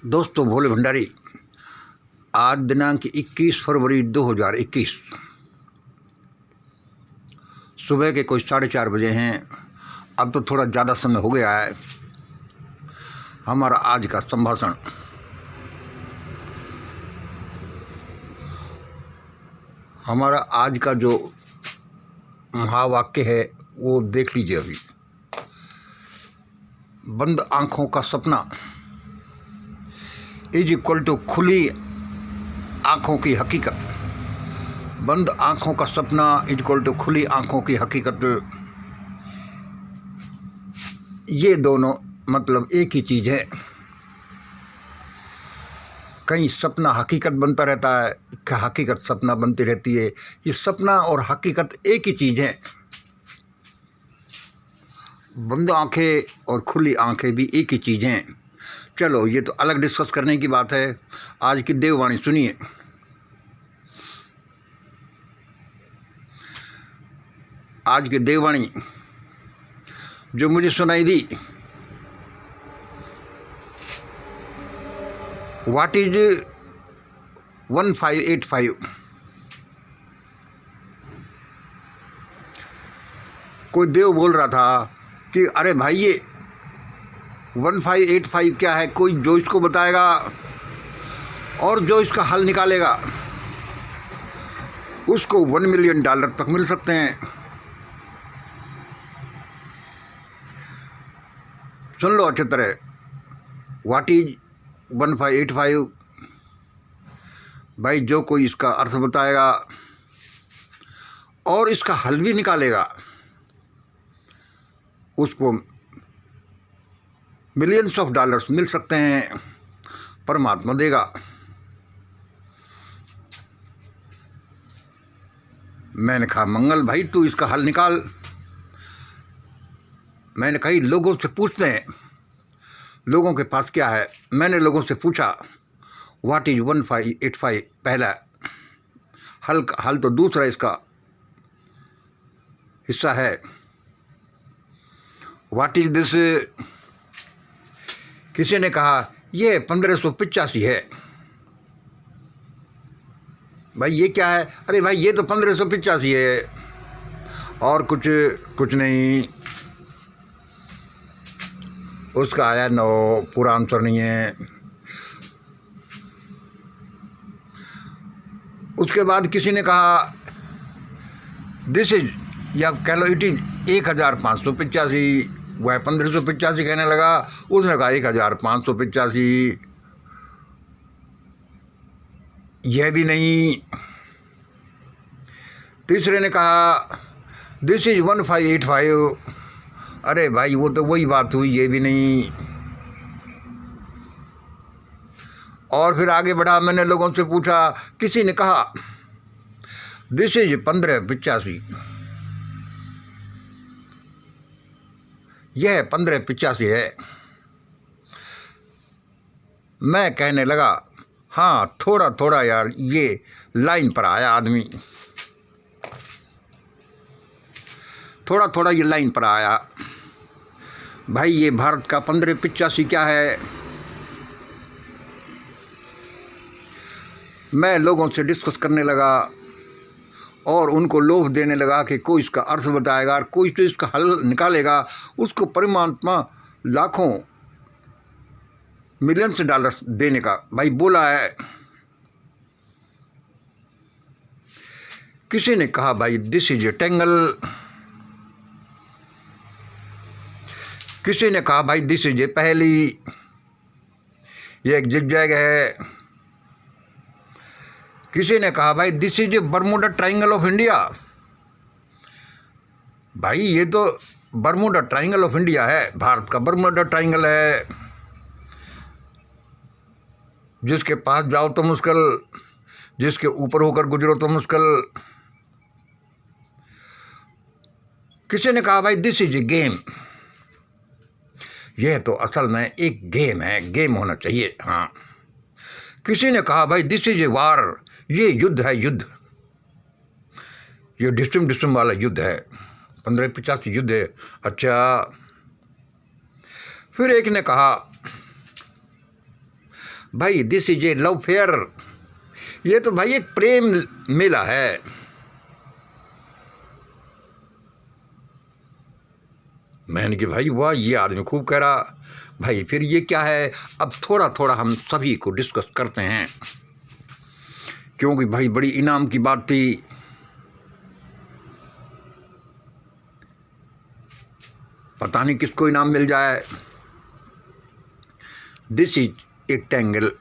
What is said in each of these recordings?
दोस्तों, भोले भंडारी। आज दिनांक 21 फरवरी 2021 सुबह के कोई 4:30 बजे हैं। अब तो थोड़ा ज़्यादा समय हो गया है। हमारा आज का संभाषण हमारा आज का जो महावाक्य है वो देख लीजिए। अभी बंद आँखों का सपना इज इक्वल टू खुली आँखों की हकीकत। बंद आँखों का सपना इज इक्वल टू खुली आँखों की हकीकत। ये दोनों मतलब एक ही चीज़ है। कहीं सपना हकीकत बनता रहता है, हकीकत सपना बनती रहती है। ये सपना और हकीकत एक ही चीज़ है। बंद आँखें और खुली आँखें भी एक ही चीज़ हैं। चलो, ये तो अलग डिस्कस करने की बात है। आज की देववाणी सुनिए। आज की देववाणी जो मुझे सुनाई दी, व्हाट इज 1585। कोई देव बोल रहा था कि अरे भाई, ये 1585 क्या है। कोई जो इसको बताएगा और जो इसका हल निकालेगा उसको $1 मिलियन तक मिल सकते हैं। सुन लो अच्छी तरह। What is 1585। भाई, जो कोई इसका अर्थ बताएगा और इसका हल भी निकालेगा उसको मिलियंस ऑफ डॉलर्स मिल सकते हैं। परमात्मा देगा। मैंने कहा, मंगल भाई, तू इसका हल निकाल। मैंने कहा, लोगों से पूछते हैं लोगों के पास क्या है। मैंने लोगों से पूछा व्हाट इज 1585 पहला हल तो दूसरा इसका हिस्सा है। What is this. किसी ने कहा ये 1585 है। भाई, ये क्या है? अरे भाई, ये तो 1585 है और कुछ नहीं। उसका आया नो, पूरा आंसर नहीं है। उसके बाद किसी ने कहा दिस इज, या कह लो इट इज 1585। वह 1585 कहने लगा, उसने कहा 1585। यह भी नहीं। तीसरे ने कहा दिस इज 1585। अरे भाई, वो तो वही बात हुई। ये भी नहीं। और फिर आगे बढ़ा। मैंने लोगों से पूछा। किसी ने कहा दिस इज 1585। यह 1585 है। मैं कहने लगा, हाँ, थोड़ा थोड़ा यार ये लाइन पर आया आदमी। थोड़ा थोड़ा ये लाइन पर आया। भाई, ये भारत का 1585 क्या है? मैं लोगों से डिस्कस करने लगा और उनको लोभ देने लगा कि कोई इसका अर्थ बताएगा और कोई तो इसका हल निकालेगा उसको परमात्मा लाखों मिलियंस डॉलर्स देने का भाई बोला है। किसी ने कहा भाई दिस इज ए टेंगल। किसी ने कहा भाई दिस इज ए पहेली, ये एक जिगजैग है। किसी ने कहा भाई this is a Bermuda triangle of India. भाई, ये तो बर्मुडा ट्रायंगल ऑफ इंडिया है। भारत का बर्मुडा ट्रायंगल है। जिसके पास जाओ तो मुश्किल, जिसके ऊपर होकर गुजरो तो मुश्किल। किसी ने कहा भाई दिस इज ए गेम। यह तो असल में एक गेम है, गेम होना चाहिए। हाँ। किसी ने कहा भाई दिस इज ए वार। ये युद्ध है, युद्ध। ये डिस्म वाला युद्ध है। 1585 युद्ध है। अच्छा। फिर एक ने कहा भाई this is a love fair, ये तो भाई एक प्रेम मेला है। मैंने कि भाई वाह, ये आदमी खूब कह रहा। भाई फिर ये क्या है, अब थोड़ा थोड़ा हम सभी को डिस्कस करते हैं, क्योंकि भाई बड़ी इनाम की बात थी। पता नहीं किसको इनाम मिल जाए। दिस इज ए टेंगल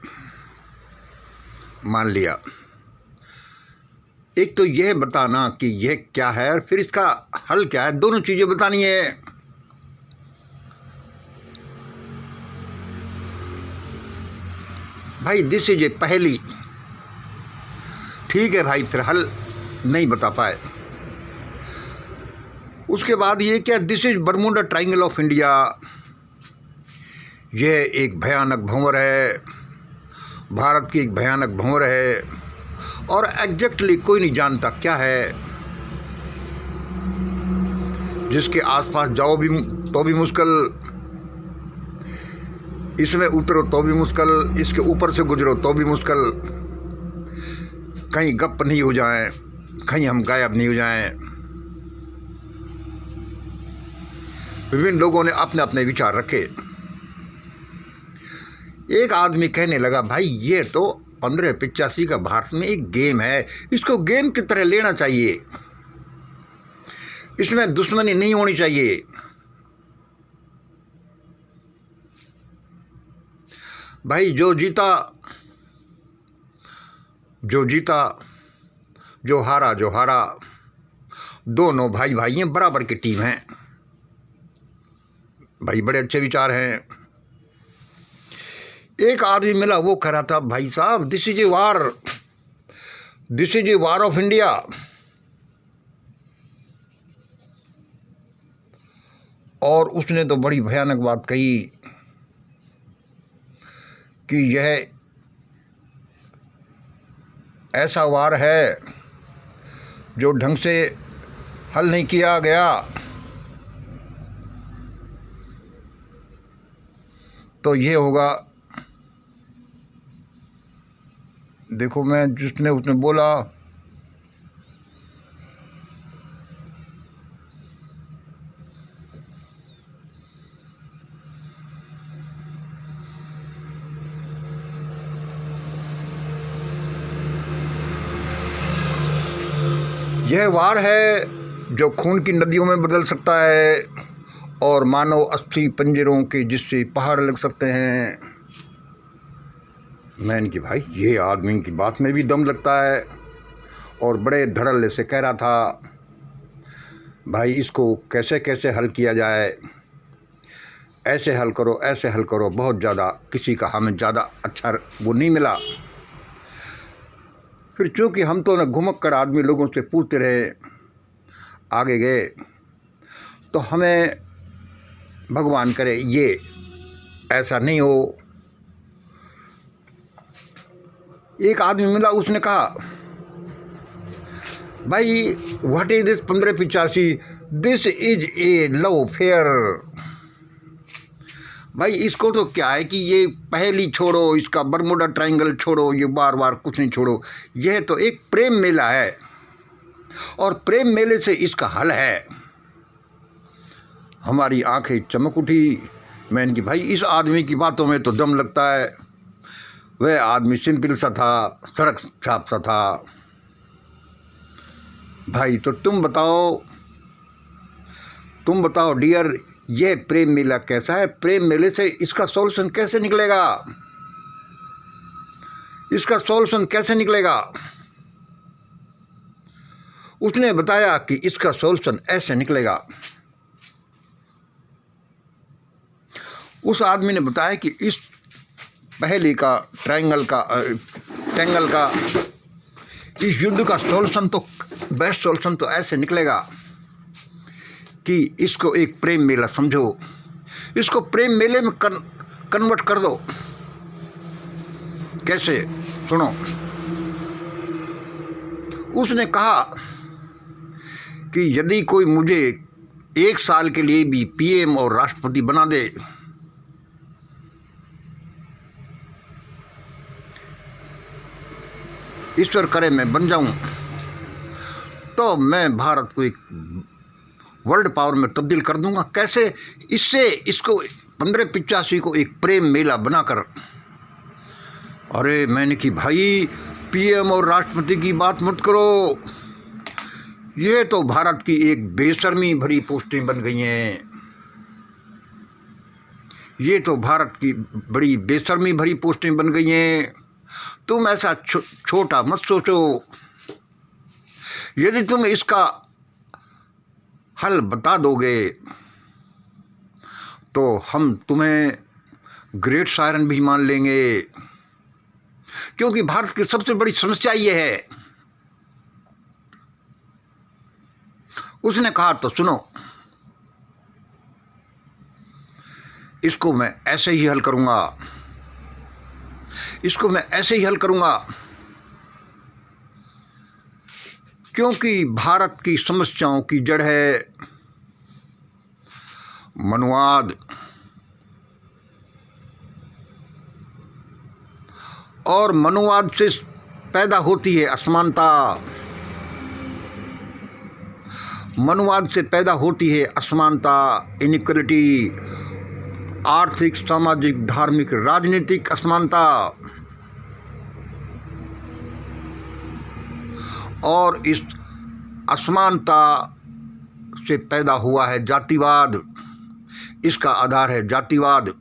मान लिया। एक तो यह बताना कि यह क्या है और फिर इसका हल क्या है, दोनों चीजें बतानी है। भाई दिस इज ए पहेली, ठीक है भाई, फिर हल नहीं बता पाए। उसके बाद ये क्या, this is Bermuda triangle of India, यह एक भयानक भंवर है, भारत की एक भयानक भंवर है, और एग्जैक्टली कोई नहीं जानता क्या है। जिसके आसपास जाओ भी तो भी मुश्किल, इसमें उतरो तो भी मुश्किल, इसके ऊपर से गुजरो तो भी मुश्किल, कहीं गप नहीं हो जाएं, कहीं हम गायब नहीं हो जाएं। विभिन्न लोगों ने अपने अपने विचार रखे। एक आदमी कहने लगा, भाई ये तो 1585 का भारत में एक गेम है, इसको गेम की तरह लेना चाहिए, इसमें दुश्मनी नहीं होनी चाहिए। भाई जो जीता, जो हारा, दोनों भाई भाई हैं, बराबर की टीम है। भाई बड़े अच्छे विचार हैं। एक आदमी मिला, वो कह रहा था, भाई साहब this is a war of India. और उसने तो बड़ी भयानक बात कही कि यह ऐसा वार है जो ढंग से हल नहीं किया गया तो ये होगा। देखो मैं जिसने उसने बोला, यह वार है जो खून की नदियों में बदल सकता है और मानव अस्थि पंजरों के जिससे पहाड़ लग सकते हैं। मैंने कि भाई ये आदमी की बात में भी दम लगता है, और बड़े धड़ल्ले से कह रहा था, भाई इसको कैसे कैसे हल किया जाए, ऐसे हल करो, ऐसे हल करो। बहुत ज़्यादा किसी का हमें ज़्यादा अच्छा वो नहीं मिला। फिर चूँकि हम तो न घुमक कर आदमी लोगों से पूछते रहे, आगे गए, तो हमें भगवान करे ये ऐसा नहीं हो। एक आदमी मिला, उसने कहा, भाई what is this 1585, this is a love fair. भाई इसको तो क्या है कि ये पहेली छोड़ो, इसका बरमूडा ट्रायंगल छोड़ो, ये बार बार कुछ नहीं छोड़ो, यह तो एक प्रेम मेला है और प्रेम मेले से इसका हल है। हमारी आंखें चमक उठी। मैंने कि भाई इस आदमी की बातों में तो दम लगता है। वह आदमी सिंपल सा था, सड़क छाप सा था। भाई तो तुम बताओ डियर, ये प्रेम मेला कैसा है? प्रेम मेले से इसका सॉल्यूशन कैसे निकलेगा? इसका सॉल्यूशन कैसे निकलेगा? उसने बताया कि इसका सॉल्यूशन ऐसे निकलेगा। उस आदमी ने बताया कि इस पहेली का टेंगल का इस युद्ध का सॉल्यूशन तो बेस्ट सॉल्यूशन तो ऐसे निकलेगा कि इसको एक प्रेम मेला समझो, इसको प्रेम मेले में कन्वर्ट कर दो। कैसे? सुनो। उसने कहा कि यदि कोई मुझे 1 साल के लिए भी पीएम और राष्ट्रपति बना दे ईश्वर करे मैं बन जाऊं तो मैं भारत को एक वर्ल्ड पावर में तब्दील कर दूंगा। कैसे? इससे इसको 1585 को एक प्रेम मेला बनाकर। अरे मैंने कि भाई पीएम और राष्ट्रपति की बात मत करो, ये तो भारत की एक बेशर्मी भरी पोस्टें बन गई हैं। ये तो भारत की बड़ी बेशर्मी भरी पोस्टें बन गई हैं। तुम ऐसा छोटा मत सोचो। यदि तुम इसका हल बता दोगे तो हम तुम्हें ग्रेट सायरन भी मान लेंगे, क्योंकि भारत की सबसे बड़ी समस्या ये है। उसने कहा तो सुनो, इसको मैं ऐसे ही हल करूंगा, इसको मैं ऐसे ही हल करूंगा, क्योंकि भारत की समस्याओं की जड़ है मनुवाद। और मनुवाद से पैदा होती है असमानता। मनुवाद से पैदा होती है असमानता, इनइक्वलिटी, आर्थिक, सामाजिक, धार्मिक, राजनीतिक असमानता। और इस असमानता से पैदा हुआ है जातिवाद। इसका आधार है जातिवाद।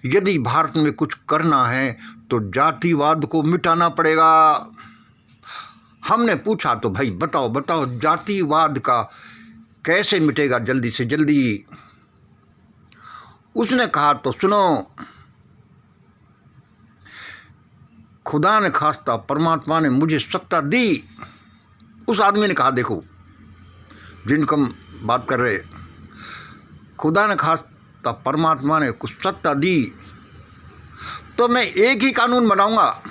यदि भारत में कुछ करना है तो जातिवाद को मिटाना पड़ेगा। हमने पूछा तो भाई बताओ बताओ जातिवाद का कैसे मिटेगा जल्दी से जल्दी। उसने कहा तो सुनो, खुदा ने खास्ता परमात्मा ने मुझे सत्ता दी। उस आदमी ने कहा, देखो जिनको हम बात कर रहे, खुदा ने खास्ता परमात्मा ने कुछ सत्ता दी तो मैं एक ही कानून बनाऊंगा,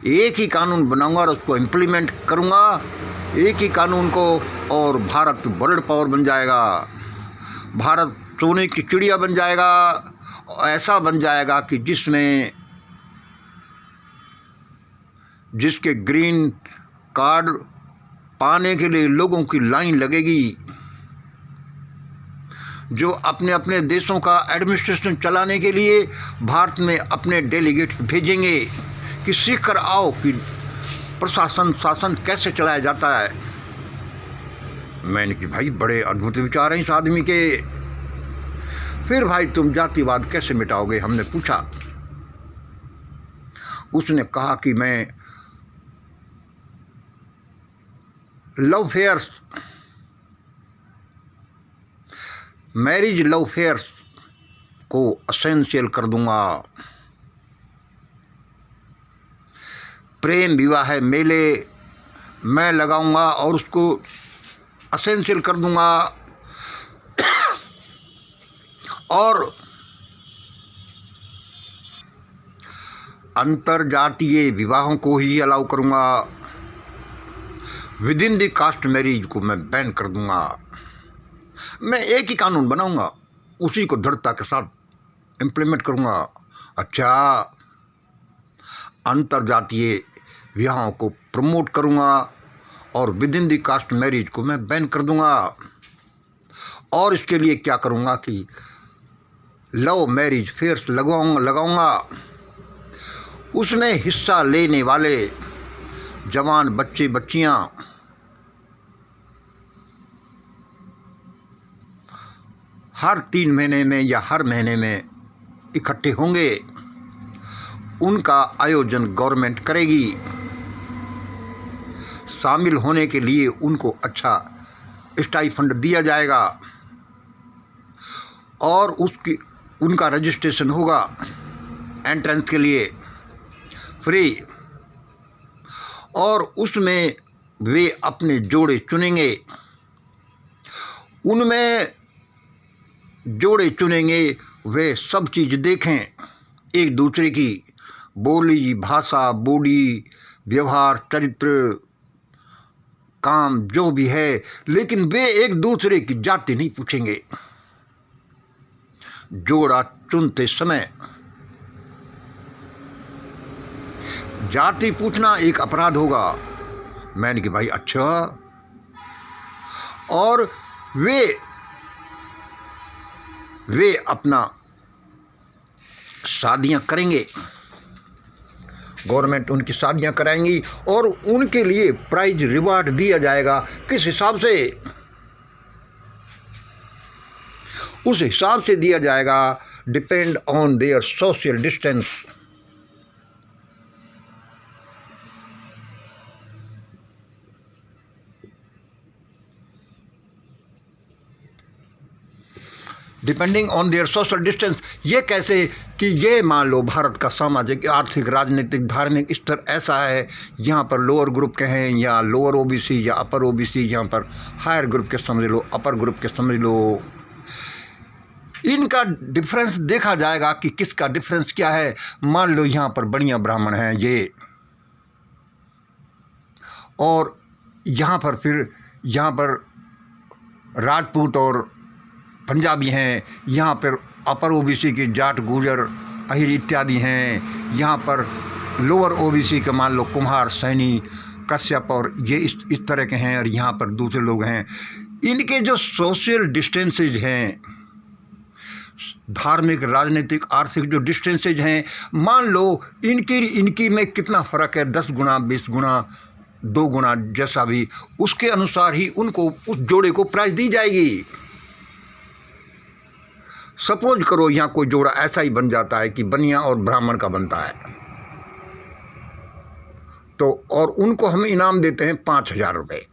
एक ही कानून बनाऊंगा और उसको इम्प्लीमेंट करूंगा, एक ही कानून को, और भारत वर्ल्ड पावर बन जाएगा। भारत सोने की चिड़िया बन जाएगा। ऐसा बन जाएगा कि जिसके ग्रीन कार्ड पाने के लिए लोगों की लाइन लगेगी, जो अपने अपने देशों का एडमिनिस्ट्रेशन चलाने के लिए भारत में अपने डेलीगेट्स भेजेंगे कि सीख कर आओ कि प्रशासन शासन कैसे चलाया जाता है। मैंने कि भाई बड़े अद्भुत विचार हैं इस आदमी के। फिर भाई तुम जातिवाद कैसे मिटाओगे, हमने पूछा। उसने कहा कि मैं love affairs, marriage love affairs को असेंशियल कर दूंगा। प्रेम विवाह मेले मैं लगाऊंगा और उसको असेंशियल कर दूंगा, और अंतरजातीय विवाहों को ही अलाउ करूंगा। With in the caste marriage को मैं बैन कर दूंगा। मैं एक ही कानून बनाऊंगा, उसी को दृढ़ता के साथ इम्प्लीमेंट करूंगा। अच्छा, अंतरजातीय विवाहों को प्रमोट करूंगा और with in the caste marriage को मैं बैन कर दूंगा। और इसके लिए क्या करूंगा कि लव मैरिज फेयर्स लगाऊंगा। उसमें हिस्सा लेने वाले जवान बच्चे बच्चियां हर 3 महीने में या हर महीने में इकट्ठे होंगे। उनका आयोजन गवर्नमेंट करेगी। शामिल होने के लिए उनको अच्छा स्टाइफंड दिया जाएगा और उनका रजिस्ट्रेशन होगा एंट्रेंस के लिए फ्री, और उसमें वे अपने जोड़े चुनेंगे। उनमें जोड़े चुनेंगे वे सब चीज़ देखें, एक दूसरे की बोली, भाषा, बॉडी, व्यवहार, चरित्र, काम जो भी है, लेकिन वे एक दूसरे की जाति नहीं पूछेंगे। जोड़ा चुनते समय जाति पूछना एक अपराध होगा। मैंने कि भाई अच्छा, और वे अपना शादियां करेंगे, गवर्नमेंट उनकी शादियां कराएंगी और उनके लिए प्राइज रिवार्ड दिया जाएगा। किस हिसाब से? उस हिसाब से दिया जाएगा, depend on their social distance. Depending on their social distance. ये कैसे कि ये मान लो भारत का सामाजिक, आर्थिक, राजनीतिक, धार्मिक स्तर ऐसा है, यहाँ पर लोअर ग्रुप के हैं या लोअर ओबीसी या अपर ओबीसी, यहाँ पर हायर ग्रुप के समझ लो, अपर ग्रुप के समझ लो। इनका डिफरेंस देखा जाएगा कि किसका डिफरेंस क्या है। मान लो यहाँ पर बढ़िया ब्राह्मण हैं ये, और यहाँ पर राजपूत और पंजाबी हैं, यहाँ पर अपर ओबीसी के जाट, गुर्जर, अहिर इत्यादि हैं, यहाँ पर लोअर ओबीसी के मान लो कुम्हार, सैनी, कश्यप और ये इस तरह के हैं, और यहाँ पर दूसरे लोग हैं। इनके जो सोशल डिस्टेंसेज हैं, धार्मिक, राजनीतिक, आर्थिक जो डिस्टेंसेज हैं, मान लो इनकी में कितना फ़र्क है, 10 गुना, 20 गुना, 2 गुना, जैसा भी, उसके अनुसार ही उनको उस जोड़े को प्राइज दी जाएगी। सपोज करो यहाँ कोई जोड़ा ऐसा ही बन जाता है कि बनिया और ब्राह्मण का बनता है, तो और उनको हम इनाम देते हैं 5,000 रुपये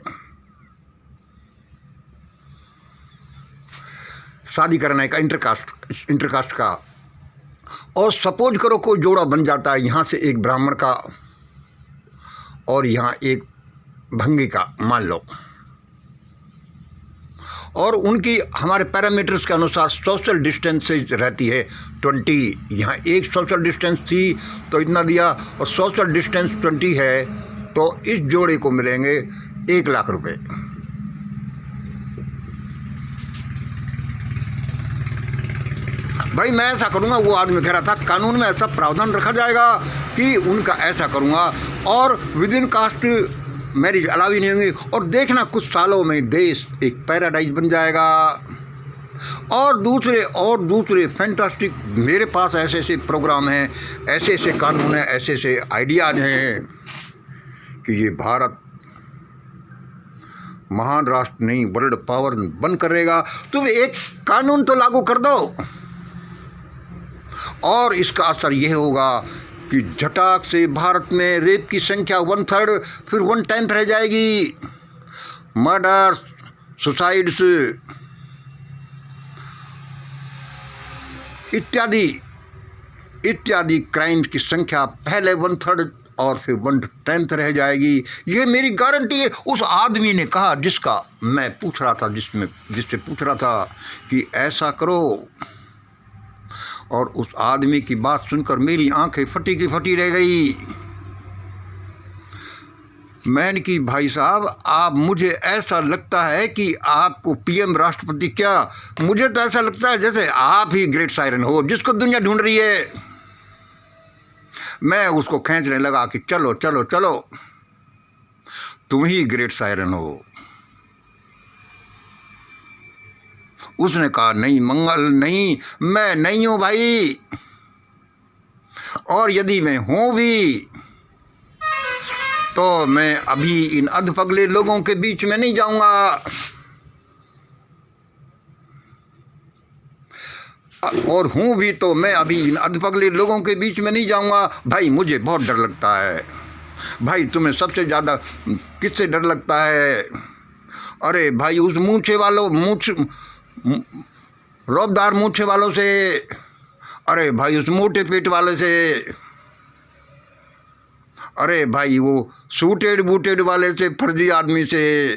शादी कराने का, इंटरकास्ट का। और सपोज करो कोई जोड़ा बन जाता है, यहाँ से एक ब्राह्मण का और यहाँ एक भंगी का मान लो, और उनकी हमारे पैरामीटर्स के अनुसार सोशल डिस्टेंसेज रहती है 20। यहाँ एक सोशल डिस्टेंस थी तो इतना दिया, और सोशल डिस्टेंस 20 है, तो इस जोड़े को मिलेंगे 1 लाख रुपए। भाई मैं ऐसा करूँगा, वो आदमी कह रहा था कानून में ऐसा प्रावधान रखा जाएगा कि उनका ऐसा करूँगा, और within caste marriage allow ही नहीं होंगी, और देखना कुछ सालों में देश एक पैराडाइज बन जाएगा। और दूसरे फैंटास्टिक, मेरे पास ऐसे ऐसे प्रोग्राम हैं, ऐसे ऐसे कानून हैं, ऐसे ऐसे आइडियाज हैं कि ये भारत महान राष्ट्र नहीं, वर्ल्ड पावर बन करेगा। तुम एक कानून तो लागू कर दो, और इसका असर यह होगा कि झटाक से भारत में रेप की संख्या 1/3, फिर 1/10 रह जाएगी। मर्डर, सुसाइड्स इत्यादि क्राइम्स की संख्या पहले 1/3 और फिर 1/10 रह जाएगी। ये मेरी गारंटी है। उस आदमी ने कहा, जिसका मैं पूछ रहा था, जिससे पूछ रहा था कि ऐसा करो, और उस आदमी की बात सुनकर मेरी आंखें फटी की फटी रह गई। मैंने कि भाई साहब, आप, मुझे ऐसा लगता है कि आपको पीएम राष्ट्रपति, क्या मुझे तो ऐसा लगता है जैसे आप ही ग्रेट सायरन हो जिसको दुनिया ढूंढ रही है। मैं उसको खींचने लगा कि चलो चलो चलो, तुम ही ग्रेट सायरन हो। उसने कहा नहीं मंगल, नहीं, मैं नहीं हूं भाई, और यदि मैं हूं भी तो मैं अभी इन अधपगले लोगों के बीच में नहीं जाऊंगा, और हूं भी तो मैं अभी इन अधपगले लोगों के बीच में नहीं जाऊंगा। भाई मुझे बहुत डर लगता है। भाई तुम्हें सबसे ज़्यादा किससे डर लगता है? अरे भाई उस रौबदार मूछे वालों से, अरे भाई उस मोटे पेट वाले से, अरे भाई वो सूटेड बूटेड वाले से, फर्जी आदमी से,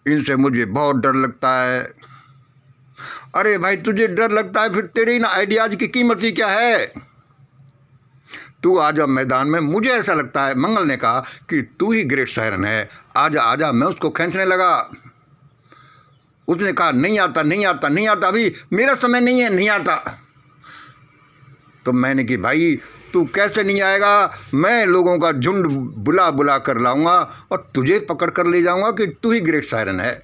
इनसे मुझे बहुत डर लगता है। अरे भाई तुझे डर लगता है, फिर तेरे इन आइडियाज की कीमत ही क्या है? तू आजा मैदान में। मुझे ऐसा लगता है, मंगल ने कहा कि तू ही ग्रेट सायरन है, आजा आजा। मैं उसको खींचने लगा। उसने कहा नहीं आता नहीं आता नहीं आता, अभी मेरा समय नहीं है, नहीं आता। तो मैंने कि भाई तू कैसे नहीं आएगा, मैं लोगों का झुंड बुला बुला कर लाऊंगा और तुझे पकड़ कर ले जाऊंगा कि तू ही ग्रेट सायरन है।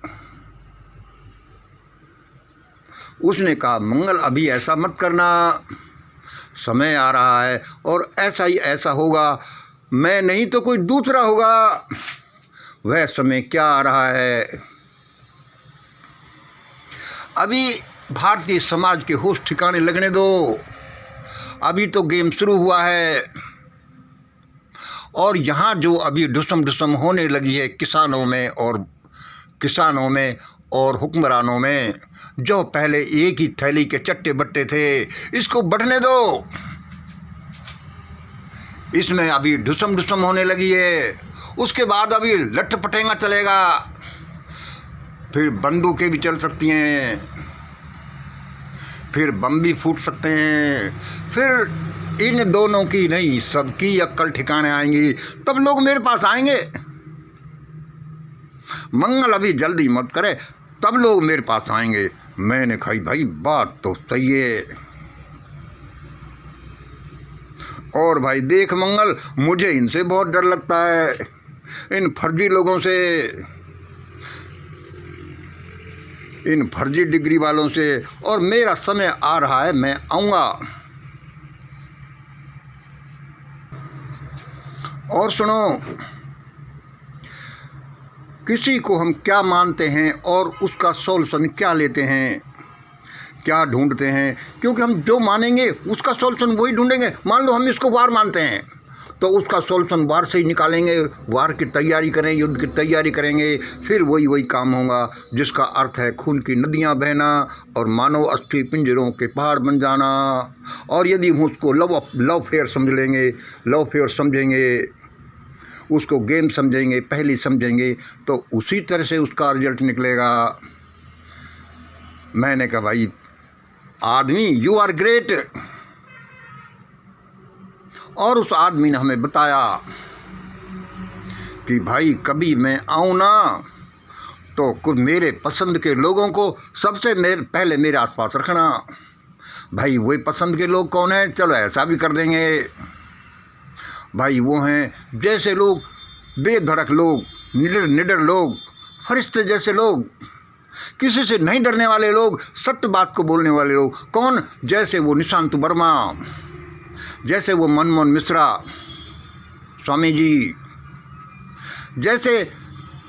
उसने कहा मंगल अभी ऐसा मत करना, समय आ रहा है और ऐसा ही ऐसा होगा, मैं नहीं तो कोई दूसरा होगा। वह समय क्या आ रहा है, अभी भारतीय समाज के होश ठिकाने लगने दो, अभी तो गेम शुरू हुआ है। और यहाँ जो अभी ढुसम होने लगी है किसानों में और हुक्मरानों में, जो पहले एक ही थैली के चट्टे बट्टे थे, इसको बढ़ने दो। इसमें अभी ढुसम होने लगी है, उसके बाद अभी लठ पटेंगा चलेगा, फिर बंदूकें भी चल सकती हैं, फिर बम भी फूट सकते हैं, फिर इन दोनों की नहीं सबकी अक्ल ठिकाने आएंगी, तब लोग मेरे पास आएंगे। मंगल अभी जल्दी मत करे, तब लोग मेरे पास आएंगे। मैंने कहा भाई बात तो सही है। और भाई देख मंगल, मुझे इनसे बहुत डर लगता है, इन फर्जी लोगों से, इन फर्जी डिग्री वालों से, और मेरा समय आ रहा है, मैं आऊँगा। और सुनो, किसी को हम क्या मानते हैं और उसका सॉल्यूशन क्या लेते हैं, क्या ढूंढते हैं, क्योंकि हम जो मानेंगे उसका सॉल्यूशन वही ढूंढेंगे। मान लो हम इसको वार मानते हैं तो उसका सॉल्यूशन वार से ही निकालेंगे, वार की तैयारी करें, युद्ध की तैयारी करेंगे, फिर वही काम होगा जिसका अर्थ है खून की नदियां बहना और मानव अस्थि पिंजरों के पहाड़ बन जाना। और यदि हम उसको लव फेयर समझ लेंगे, लव फेयर समझेंगे, उसको गेम समझेंगे, पहली समझेंगे, तो उसी तरह से उसका रिजल्ट निकलेगा। मैंने कहा भाई आदमी यू आर ग्रेट। और उस आदमी ने हमें बताया कि भाई कभी मैं आऊँ ना तो कुछ मेरे पसंद के लोगों को सबसे पहले मेरे आसपास रखना। भाई वही पसंद के लोग कौन है, चलो ऐसा भी कर देंगे। भाई वो हैं जैसे लोग, बेधड़क लोग, निडर लोग, फरिश्ते जैसे लोग, किसी से नहीं डरने वाले लोग, सत्य बात को बोलने वाले लोग। कौन? जैसे वो निशांत वर्मा, जैसे वो मनमोहन मिश्रा स्वामी जी, जैसे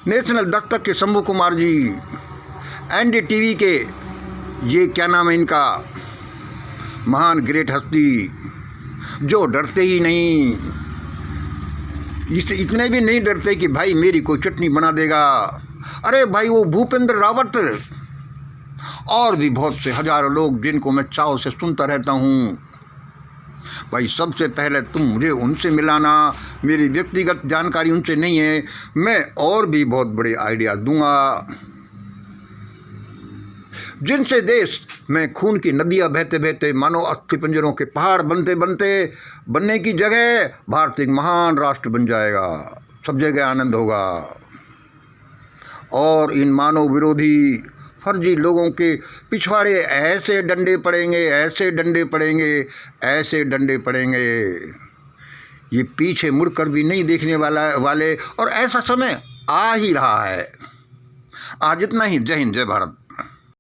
नेशनल दस्तक के शंभू कुमार जी, NDTV के ये क्या नाम है इनका, महान ग्रेट हस्ती, जो डरते ही नहीं, इतने भी नहीं डरते कि भाई मेरी कोई चटनी बना देगा। अरे भाई वो भूपेंद्र रावत और भी बहुत से हजारों लोग जिनको मैं चाव से सुनता रहता हूँ। भाई सबसे पहले तुम मुझे उनसे मिलाना, मेरी व्यक्तिगत जानकारी उनसे नहीं है, मैं और भी बहुत बड़े आइडिया दूंगा जिनसे देश में खून की नदियां बहते बहते मानो अस्थि पंजरों के पहाड़ बनने की जगह भारत एक महान राष्ट्र बन जाएगा। सब जगह आनंद होगा और इन मानव विरोधी फर्जी लोगों के पिछवाड़े ऐसे डंडे पड़ेंगे, ये पीछे मुड़कर भी नहीं देखने वाले। और ऐसा समय आ ही रहा है। आज इतना ही। जय हिंद, जय भारत।